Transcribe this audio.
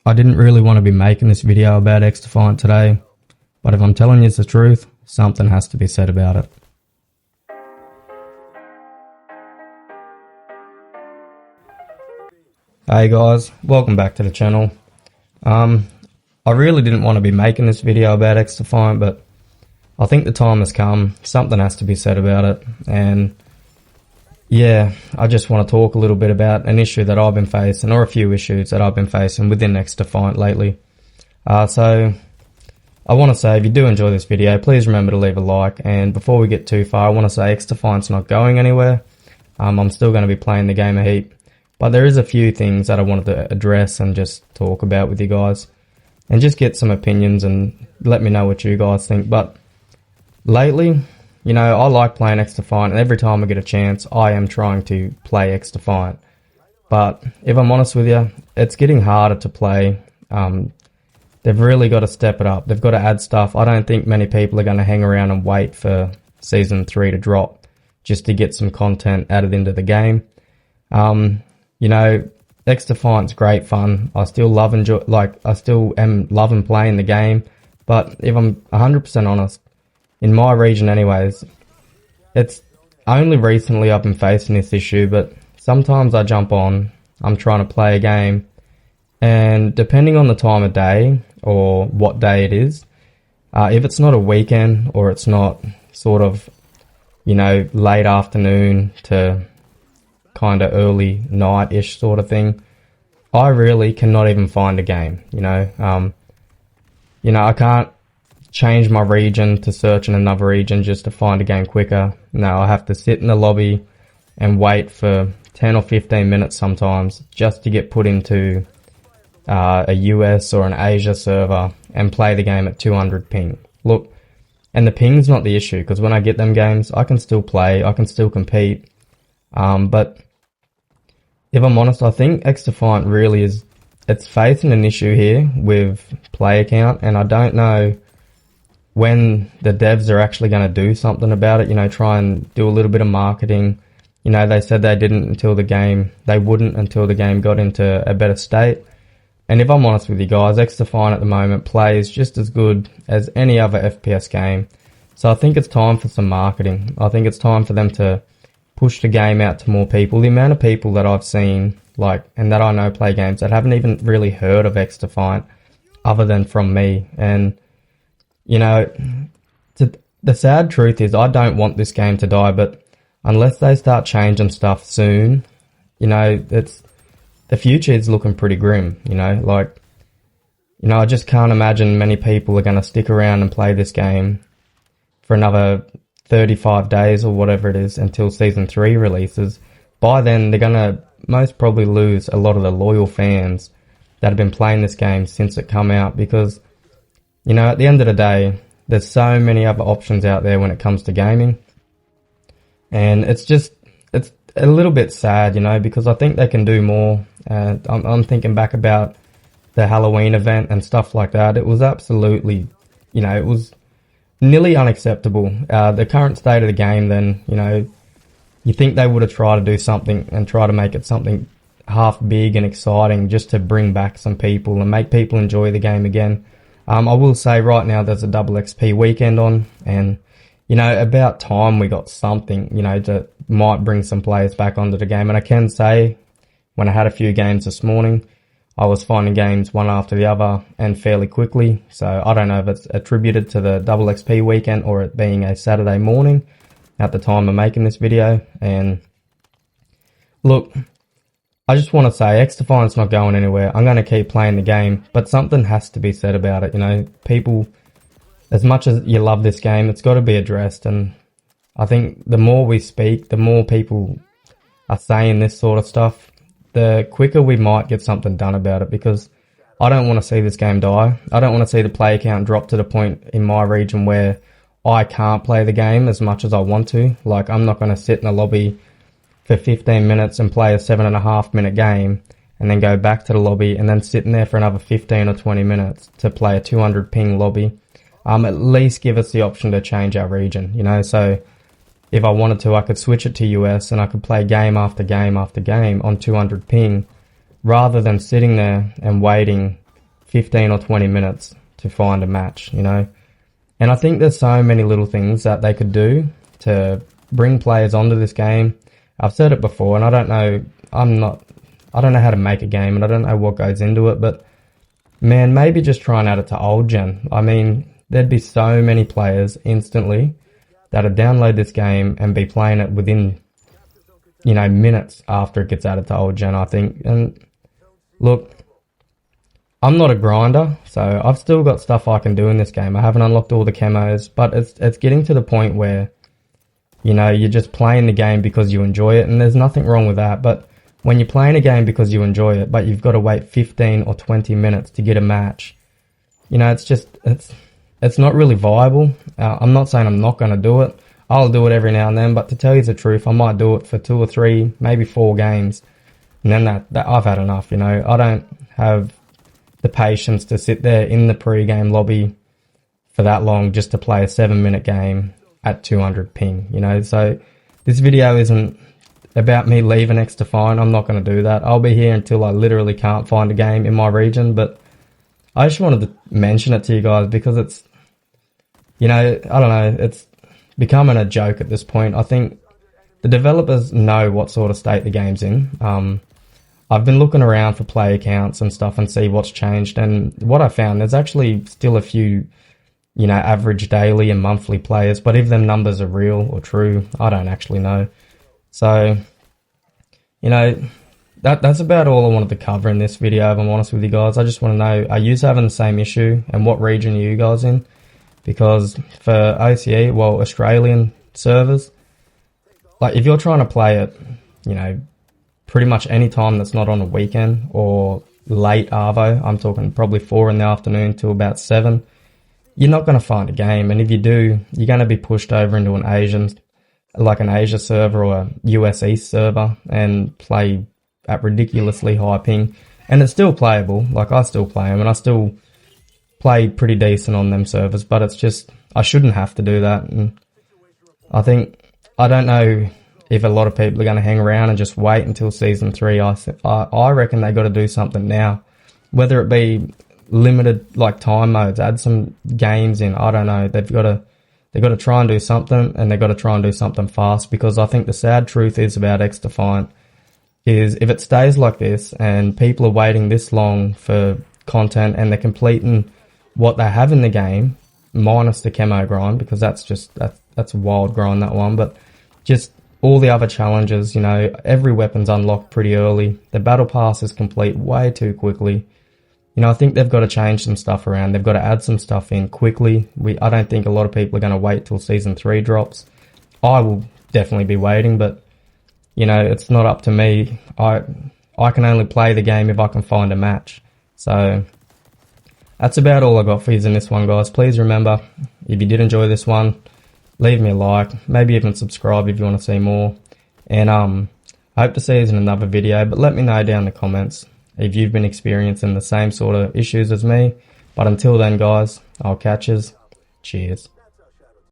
I didn't really want to be making this video about XDefiant today, but if I'm telling you the truth, something has to be said about it. Hey guys, welcome back to the channel. I really didn't want to be making this video about XDefiant, but I think the time has come. Something has to be said about it, and yeah, I just want to talk a little bit about an issue that I've been facing, or a few issues that I've been facing within XDefiant lately. So I want to say, if you do enjoy this video, please remember to leave a like. And before we get too far, I want to say XDefiant's not going anywhere. I'm still going to be playing the game a heap, but there is a few things that I wanted to address and just talk about with you guys, and just get some opinions and let me know what you guys think. But lately, you know, I like playing XDefiant, and every time I get a chance, I am trying to play XDefiant. But if I'm honest with you, it's getting harder to play. They've really got to step it up. They've got to add stuff. I don't think many people are going to hang around and wait for Season 3 to drop just to get some content added into the game. You know, XDefiant's great fun. I still am loving playing the game. But if I'm 100% honest, in my region anyways, it's only recently I've been facing this issue, but sometimes I jump on, I'm trying to play a game, and depending on the time of day or what day it is, if it's not a weekend or it's not sort of, you know, late afternoon to kind of early night-ish sort of thing, I really cannot even find a game, you know. I can't change my region to search in another region just to find a game quicker. No, I have to sit in the lobby and wait for 10 or 15 minutes sometimes just to get put into a US or an Asia server and play the game at 200 ping. Look, and the ping's not the issue, because when I get them games, I can still play, I can still compete. But if I'm honest, I think XDefiant really it's facing an issue here with player count, and I don't know when the devs are actually going to do something about it, you know, try and do a little bit of marketing. You know, they said they wouldn't until the game got into a better state. And if I'm honest with you guys, XDefiant at the moment plays just as good as any other FPS game. So I think it's time for some marketing. I think it's time for them to push the game out to more people. The amount of people that I've seen, and that I know play games that haven't even really heard of XDefiant other than from me. And you know, the sad truth is I don't want this game to die, but unless they start changing stuff soon, you know, the future is looking pretty grim, you know. I just can't imagine many people are going to stick around and play this game for another 35 days or whatever it is until Season 3 releases. By then, they're going to most probably lose a lot of the loyal fans that have been playing this game since it come out, because you know, at the end of the day, there's so many other options out there when it comes to gaming. And it's a little bit sad, you know, because I think they can do more. I'm thinking back about the Halloween event and stuff like that. It was absolutely, you know, it was nearly unacceptable. The current state of the game then, you know, you think they would have tried to do something and try to make it something half big and exciting just to bring back some people and make people enjoy the game again. I will say right now there's a double XP weekend on, and you know, about time we got something, you know, that might bring some players back onto the game. And I can say, when I had a few games this morning, I was finding games one after the other and fairly quickly. So I don't know if it's attributed to the double XP weekend or it being a Saturday morning at the time of making this video. And look, I just want to say XDefiant's not going anywhere. I'm going to keep playing the game, but something has to be said about it. You know, people, as much as you love this game, it's got to be addressed. And I think the more we speak, the more people are saying this sort of stuff, the quicker we might get something done about it, because I don't want to see this game die. I don't want to see the player count drop to the point in my region where I can't play the game as much as I want to. Like, I'm not going to sit in the lobby for 15 minutes and play a 7.5 minute game and then go back to the lobby and then sit in there for another 15 or 20 minutes to play a 200 ping lobby. At least give us the option to change our region, you know. So if I wanted to, I could switch it to US and I could play game after game after game on 200 ping, rather than sitting there and waiting 15 or 20 minutes to find a match, you know. And I think there's so many little things that they could do to bring players onto this game. I've said it before, and I don't know how to make a game, and I don't know what goes into it, but man, maybe just try and add it to old gen. I mean, there'd be so many players instantly that'd download this game and be playing it within, you know, minutes after it gets added to old gen, I think. And look, I'm not a grinder, so I've still got stuff I can do in this game. I haven't unlocked all the camos, but it's getting to the point where, you know, you're just playing the game because you enjoy it, and there's nothing wrong with that. But when you're playing a game because you enjoy it, but you've got to wait 15 or 20 minutes to get a match, you know, it's not really viable. I'm not saying I'm not going to do it. I'll do it every now and then, but to tell you the truth, I might do it for 2 or 3, maybe 4 games, and then that I've had enough, you know. I don't have the patience to sit there in the pre-game lobby for that long just to play a 7-minute game at 200 ping, you know. So this video isn't about me leaving XDefiant. I'm not going to do that. I'll be here until I literally can't find a game in my region, but I just wanted to mention it to you guys because it's, you know, I don't know, it's becoming a joke at this point. I think the developers know what sort of state the game's in. I've been looking around for player counts and stuff and see what's changed, and what I found, there's actually still a few, you know, average daily and monthly players, but if them numbers are real or true, I don't actually know. So, you know, that's about all I wanted to cover in this video, if I'm honest with you guys. I just want to know, are you having the same issue, and what region are you guys in? Because for OCE, well, Australian servers, like if you're trying to play it, you know, pretty much any time that's not on a weekend or late arvo, I'm talking probably 4 in the afternoon to about 7, you're not going to find a game. And if you do, you're going to be pushed over into an Asia server or a US East server and play at ridiculously high ping. And it's still playable. Like, I still play them, and I still play pretty decent on them servers, but it's just, I shouldn't have to do that. And I don't know if a lot of people are going to hang around and just wait until Season 3. I reckon they got to do something now. Whether it be limited, like, time modes, add some games in, I don't know. They've got to try and do something, and they've got to try and do something fast, because I think the sad truth is about XDefiant is if it stays like this and people are waiting this long for content and they're completing what they have in the game, minus the camo grind, because that's a wild grind, that one, but just all the other challenges, you know, every weapon's unlocked pretty early. The battle pass is complete way too quickly. You know, I think they've got to change some stuff around. They've got to add some stuff in quickly. I don't think a lot of people are going to wait till Season 3 drops. I will definitely be waiting, but, you know, it's not up to me. I can only play the game if I can find a match. So that's about all I got for you in this one, guys. Please remember, if you did enjoy this one, leave me a like, maybe even subscribe if you want to see more. And I hope to see you in another video, but let me know down in the comments if you've been experiencing the same sort of issues as me. But until then, guys, I'll catch yous. Cheers.